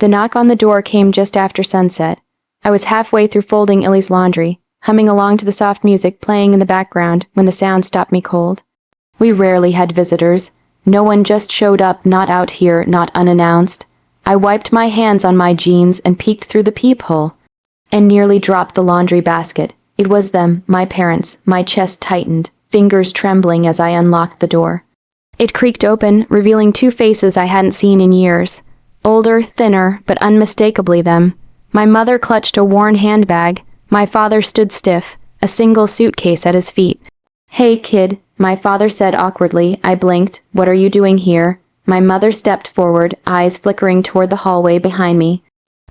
The knock on the door came just after sunset. I was halfway through folding Illy's laundry, humming along to the soft music playing in the background when the sound stopped me cold. We rarely had visitors. No one just showed up, not out here, not unannounced. I wiped my hands on my jeans and peeked through the peephole, and nearly dropped the laundry basket. It was them, my parents. My chest tightened, fingers trembling as I unlocked the door. It creaked open, revealing two faces I hadn't seen in years. Older, thinner, but unmistakably them. My mother clutched a worn handbag. My father stood stiff, a single suitcase at his feet. "Hey, kid," my father said awkwardly. I blinked. "What are you doing here?" My mother stepped forward, eyes flickering toward the hallway behind me.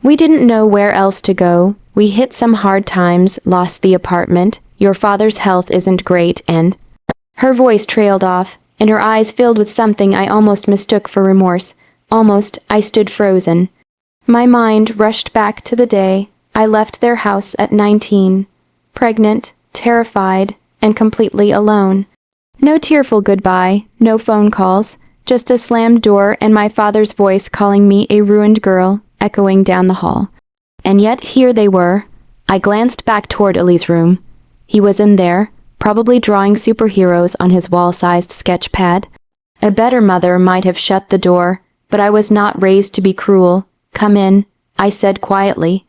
"We didn't know where else to go. We hit some hard times, lost the apartment. Your father's health isn't great, and—" Her voice trailed off, and her eyes filled with something I almost mistook for remorse. Almost, I stood frozen. My mind rushed back to the day I left their house at 19, pregnant, terrified, and completely alone. No tearful goodbye, no phone calls, just a slammed door and my father's voice calling me a ruined girl, echoing down the hall. And yet here they were. I glanced back toward Illy's room. He was in there, probably drawing superheroes on his wall-sized sketch pad. A better mother might have shut the door, but I was not raised to be cruel. "Come in," I said quietly.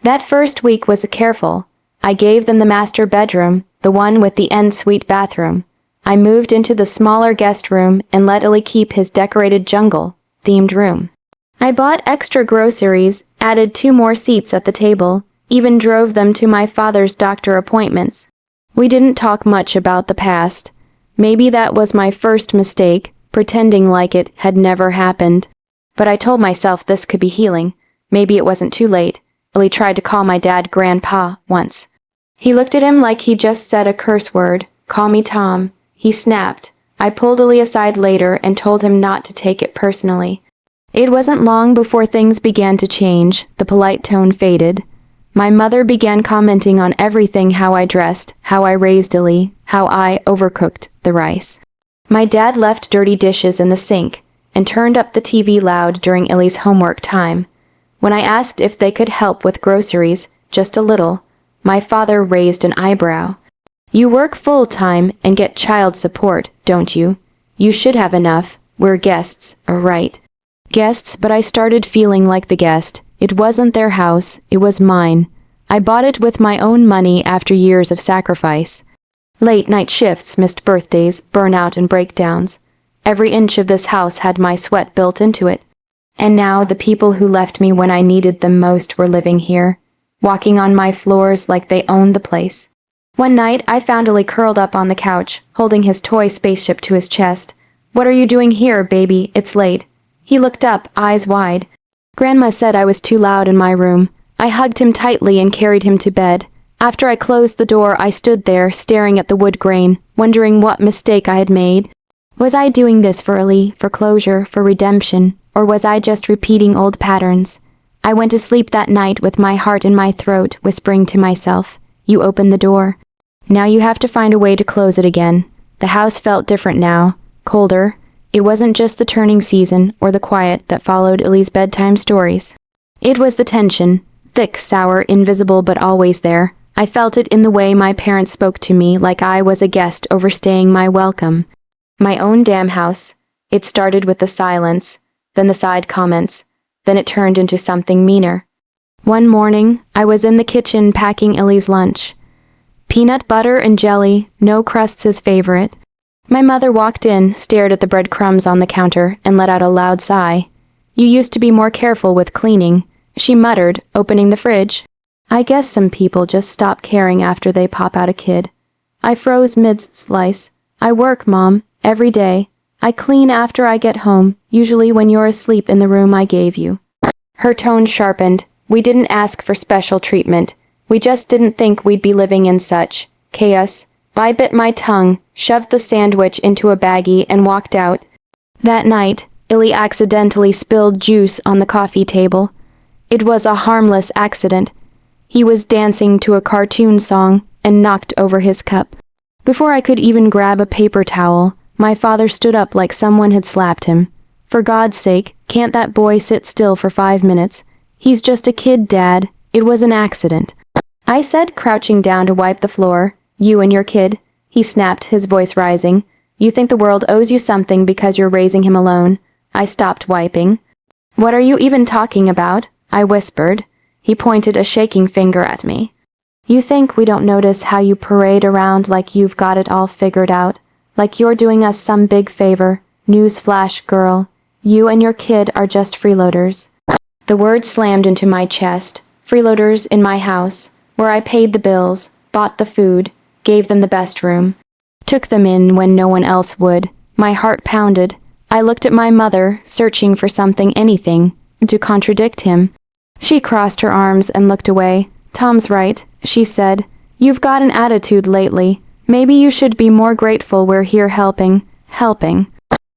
That first week was careful. I gave them the master bedroom, the one with the en-suite bathroom. I moved into the smaller guest room and let Illy keep his decorated jungle-themed room. I bought extra groceries, added 2 more seats at the table, even drove them to my father's doctor appointments. We didn't talk much about the past. Maybe that was my first mistake, pretending like it had never happened. But I told myself this could be healing. Maybe it wasn't too late. Illy tried to call my dad Grandpa once. He looked at him like he just said a curse word. "Call me Tom." He snapped. I pulled Illy aside later and told him not to take it personally. It wasn't long before things began to change. The polite tone faded. My mother began commenting on everything: how I dressed, how I raised Illy, how I overcooked the rice. My dad left dirty dishes in the sink and turned up the TV loud during Illy's homework time. When I asked if they could help with groceries, just a little, my father raised an eyebrow. "You work full-time and get child support, don't you? You should have enough. We're guests, right?" Guests, but I started feeling like the guest. It wasn't their house, it was mine. I bought it with my own money after years of sacrifice. Late-night shifts, missed birthdays, burnout and breakdowns. Every inch of this house had my sweat built into it. And now the people who left me when I needed them most were living here, walking on my floors like they owned the place. One night, I found Illy curled up on the couch, holding his toy spaceship to his chest. "What are you doing here, baby? It's late." He looked up, eyes wide. Grandma said I was too loud in my room. I hugged him tightly and carried him to bed. After I closed the door, I stood there, staring at the wood grain, wondering what mistake I had made. Was I doing this for Illy, for closure, for redemption, or was I just repeating old patterns? I went to sleep that night with my heart in my throat, whispering to myself, "You opened the door. Now you have to find a way to close it again." The house felt different now, colder. It wasn't just the turning season or the quiet that followed Illy's bedtime stories. It was the tension, thick, sour, invisible, but always there. I felt it in the way my parents spoke to me, like I was a guest overstaying my welcome. My own damn house. It started with the silence, then the side comments, then it turned into something meaner. One morning, I was in the kitchen packing Illy's lunch. Peanut butter and jelly, no crust's his favorite. My mother walked in, stared at the breadcrumbs on the counter, and let out a loud sigh. "You used to be more careful with cleaning," she muttered, opening the fridge. "I guess some people just stop caring after they pop out a kid." I froze mid-slice. "I work, Mom, every day. I clean after I get home, usually when you're asleep in the room I gave you." Her tone sharpened. "We didn't ask for special treatment. We just didn't think we'd be living in such chaos." I bit my tongue, shoved the sandwich into a baggie, and walked out. That night, Illy accidentally spilled juice on the coffee table. It was a harmless accident. He was dancing to a cartoon song and knocked over his cup. Before I could even grab a paper towel, my father stood up like someone had slapped him. For God's sake, can't that boy sit still for 5 minutes? He's just a kid, Dad. It was an accident. I said, crouching down to wipe the floor. You and your kid, he snapped, his voice rising. You think the world owes you something because you're raising him alone. I stopped wiping. What are you even talking about? I whispered. He pointed a shaking finger at me. You think we don't notice how you parade around like you've got it all figured out, like you're doing us some big favor. Newsflash, girl. You and your kid are just freeloaders. The word slammed into my chest. Freeloaders in my house, where I paid the bills, bought the food, gave them the best room, took them in when no one else would. My heart pounded. I looked at my mother, searching for something, anything, to contradict him. She crossed her arms and looked away. Tom's right, she said. You've got an attitude lately. Maybe you should be more grateful we're here helping.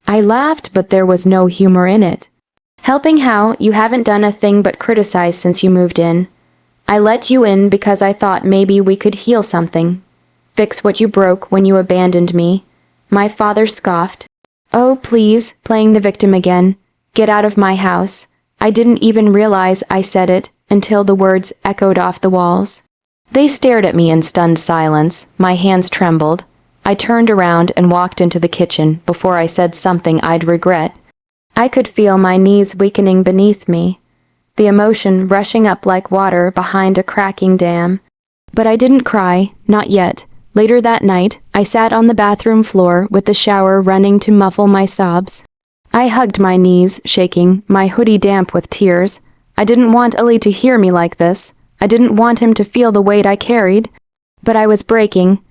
I laughed, but there was no humor in it. Helping how? You haven't done a thing but criticize since you moved in. I let you in because I thought maybe we could heal something. Fix what you broke when you abandoned me. My father scoffed. Oh, please, playing the victim again. Get out of my house. I didn't even realize I said it until the words echoed off the walls. They stared at me in stunned silence. My hands trembled. I turned around and walked into the kitchen before I said something I'd regret. I could feel my knees weakening beneath me, the emotion rushing up like water behind a cracking dam. But I didn't cry, not yet. Later that night, I sat on the bathroom floor with the shower running to muffle my sobs. I hugged my knees, shaking, my hoodie damp with tears. I didn't want Ali to hear me like this. I didn't want him to feel the weight I carried. But I was breaking.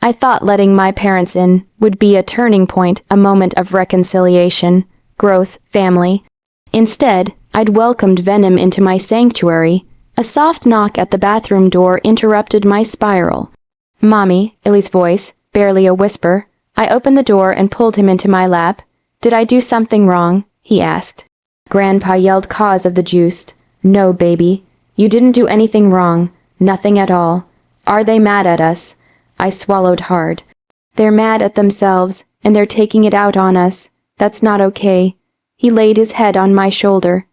I thought letting my parents in would be a turning point, a moment of reconciliation, growth, family. Instead, I'd welcomed venom into my sanctuary. A soft knock at the bathroom door interrupted my spiral. Mommy, Illy's voice, barely a whisper. I opened the door and pulled him into my lap. Did I do something wrong? He asked. Grandpa yelled cause of the juiced. No, baby. You didn't do anything wrong. Nothing at all. Are they mad at us? I swallowed hard. They're mad at themselves, and they're taking it out on us. That's not okay. He laid his head on my shoulder.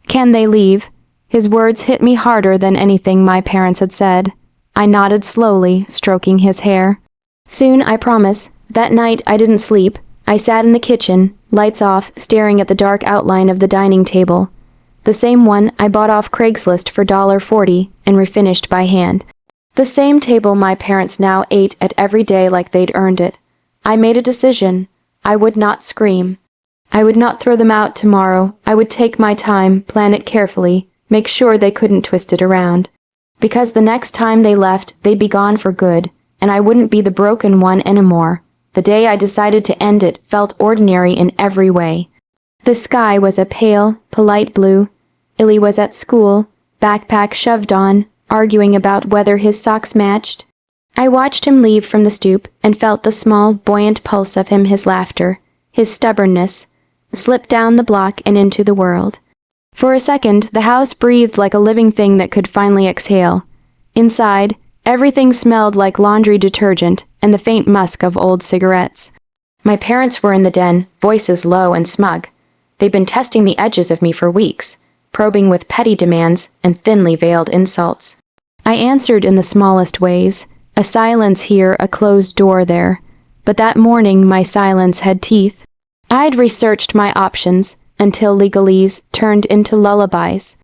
Can they leave? His words hit me harder than anything my parents had said. I nodded slowly, stroking his hair. Soon, I promise. That night I didn't sleep. I sat in the kitchen, lights off, staring at the dark outline of the dining table. The same one I bought off Craigslist for $1.40 and refinished by hand. The same table my parents now ate at every day like they'd earned it. I made a decision. I would not scream. I would not throw them out tomorrow. I would take my time, plan it carefully, make sure they couldn't twist it around. Because the next time they left, they'd be gone for good, and I wouldn't be the broken one anymore. The day I decided to end it felt ordinary in every way. The sky was a pale, polite blue. Illy was at school, backpack shoved on, arguing about whether his socks matched. I watched him leave from the stoop and felt the small, buoyant pulse of him, his laughter, his stubbornness, slip down the block and into the world. For a second, the house breathed like a living thing that could finally exhale. Inside, everything smelled like laundry detergent and the faint musk of old cigarettes. My parents were in the den, voices low and smug. They'd been testing the edges of me for weeks, probing with petty demands and thinly veiled insults. I answered in the smallest ways, a silence here, a closed door there. But that morning my silence had teeth. I'd researched my options until legalese turned into lullabies.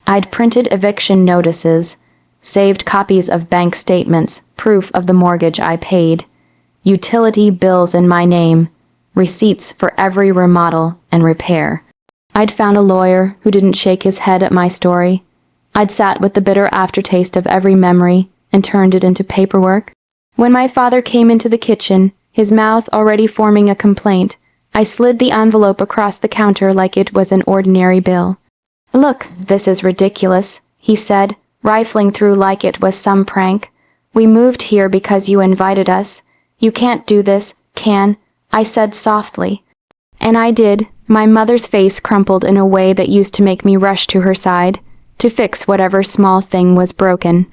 I'd printed eviction notices, saved copies of bank statements, proof of the mortgage I paid, utility bills in my name, receipts for every remodel and repair. I'd found a lawyer who didn't shake his head at my story. I'd sat with the bitter aftertaste of every memory and turned it into paperwork. When my father came into the kitchen, his mouth already forming a complaint, I slid the envelope across the counter like it was an ordinary bill. Look, this is ridiculous, he said, rifling through like it was some prank. We moved here because you invited us. You can't do this, can? I said softly. And I did. My mother's face crumpled in a way that used to make me rush to her side, to fix whatever small thing was broken.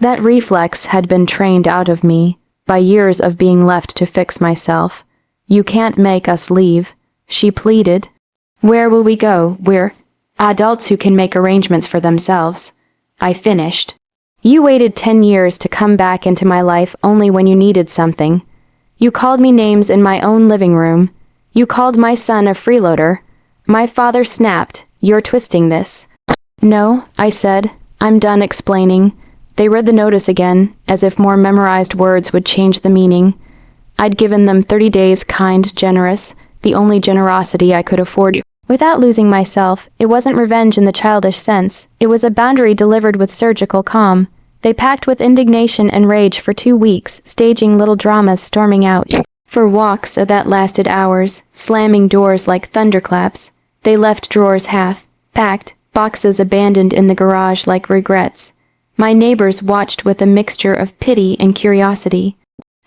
That reflex had been trained out of me, by years of being left to fix myself. You can't make us leave, she pleaded. Where will we go? We're adults who can make arrangements for themselves. I finished. You waited 10 years to come back into my life only when you needed something. You called me names in my own living room. You called my son a freeloader. My father snapped, "You're twisting this." No, I said. I'm done explaining. They read the notice again, as if more memorized words would change the meaning. I'd given them 30 days kind, generous, the only generosity I could afford. Without losing myself, it wasn't revenge in the childish sense. It was a boundary delivered with surgical calm. They packed with indignation and rage for 2 weeks, staging little dramas storming out. For walks that lasted hours, slamming doors like thunderclaps. They left drawers half-packed, boxes abandoned in the garage like regrets. My neighbors watched with a mixture of pity and curiosity.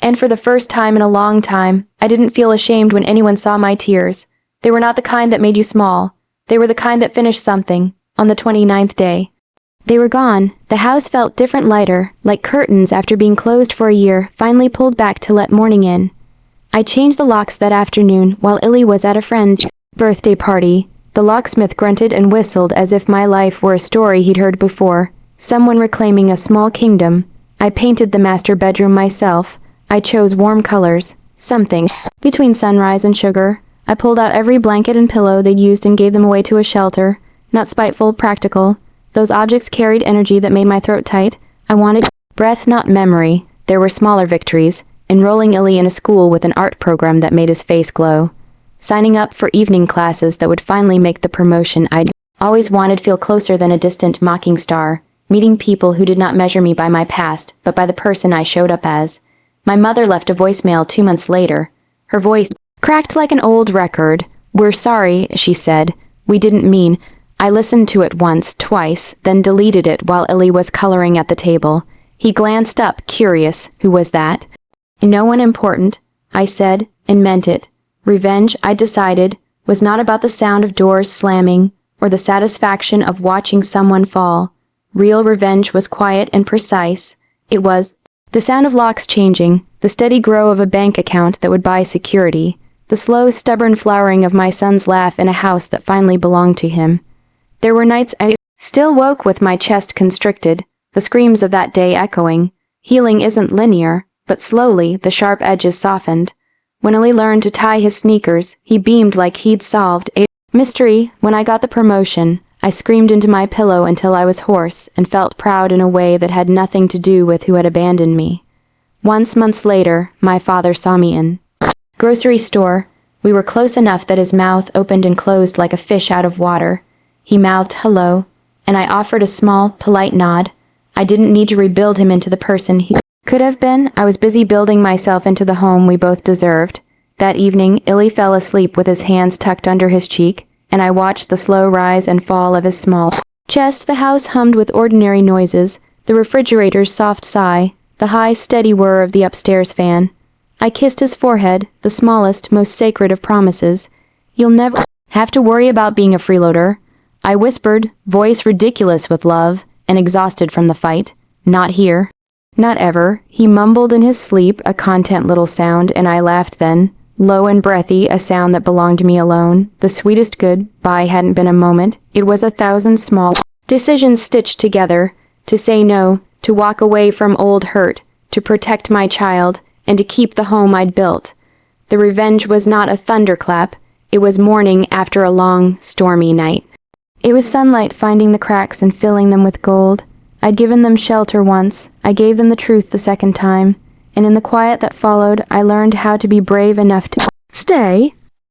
And for the first time in a long time, I didn't feel ashamed when anyone saw my tears. They were not the kind that made you small. They were the kind that finished something, on the 29th day. They were gone. The house felt different, lighter, like curtains after being closed for a year, finally pulled back to let morning in. I changed the locks that afternoon while Illy was at a friend's birthday party. The locksmith grunted and whistled as if my life were a story he'd heard before, someone reclaiming a small kingdom. I painted the master bedroom myself. I chose warm colors, something between sunrise and sugar. I pulled out every blanket and pillow they'd used and gave them away to a shelter. Not spiteful, practical. Those objects carried energy that made my throat tight. I wanted breath, not memory. There were smaller victories. Enrolling Illy in a school with an art program that made his face glow. Signing up for evening classes that would finally make the promotion I'd always wanted feel closer than a distant mocking star. Meeting people who did not measure me by my past, but by the person I showed up as. My mother left a voicemail 2 months later. Her voice cracked like an old record. "We're sorry," she said. "We didn't mean." I listened to it once, twice, then deleted it while Illy was coloring at the table. He glanced up, curious. Who was that? No one important, I said, and meant it. Revenge, I decided, was not about the sound of doors slamming or the satisfaction of watching someone fall. Real revenge was quiet and precise. It was the sound of locks changing, the steady grow of a bank account that would buy security, the slow, stubborn flowering of my son's laugh in a house that finally belonged to him. There were nights I still woke with my chest constricted, the screams of that day echoing. Healing isn't linear, but slowly the sharp edges softened. When Illy learned to tie his sneakers, he beamed like he'd solved a mystery. When I got the promotion, I screamed into my pillow until I was hoarse and felt proud in a way that had nothing to do with who had abandoned me. Once, months later, my father saw me in grocery store. We were close enough that his mouth opened and closed like a fish out of water. He mouthed hello, and I offered a small, polite nod. I didn't need to rebuild him into the person he could have been. I was busy building myself into the home we both deserved. That evening, Illy fell asleep with his hands tucked under his cheek, and I watched the slow rise and fall of his small chest. The house hummed with ordinary noises, the refrigerator's soft sigh, the high, steady whir of the upstairs fan. I kissed his forehead, the smallest, most sacred of promises. "You'll never have to worry about being a freeloader," I whispered, voice ridiculous with love and exhausted from the fight. "Not here. Not ever." He mumbled in his sleep, a content little sound, and I laughed then. Low and breathy, a sound that belonged to me alone. The sweetest goodbye hadn't been a moment. It was 1,000 small decisions stitched together. To say no, to walk away from old hurt, to protect my child, and to keep the home I'd built. The revenge was not a thunderclap. It was morning after a long, stormy night. It was sunlight finding the cracks and filling them with gold. I'd given them shelter once. I gave them the truth the second time. And in the quiet that followed, I learned how to be brave enough to stay.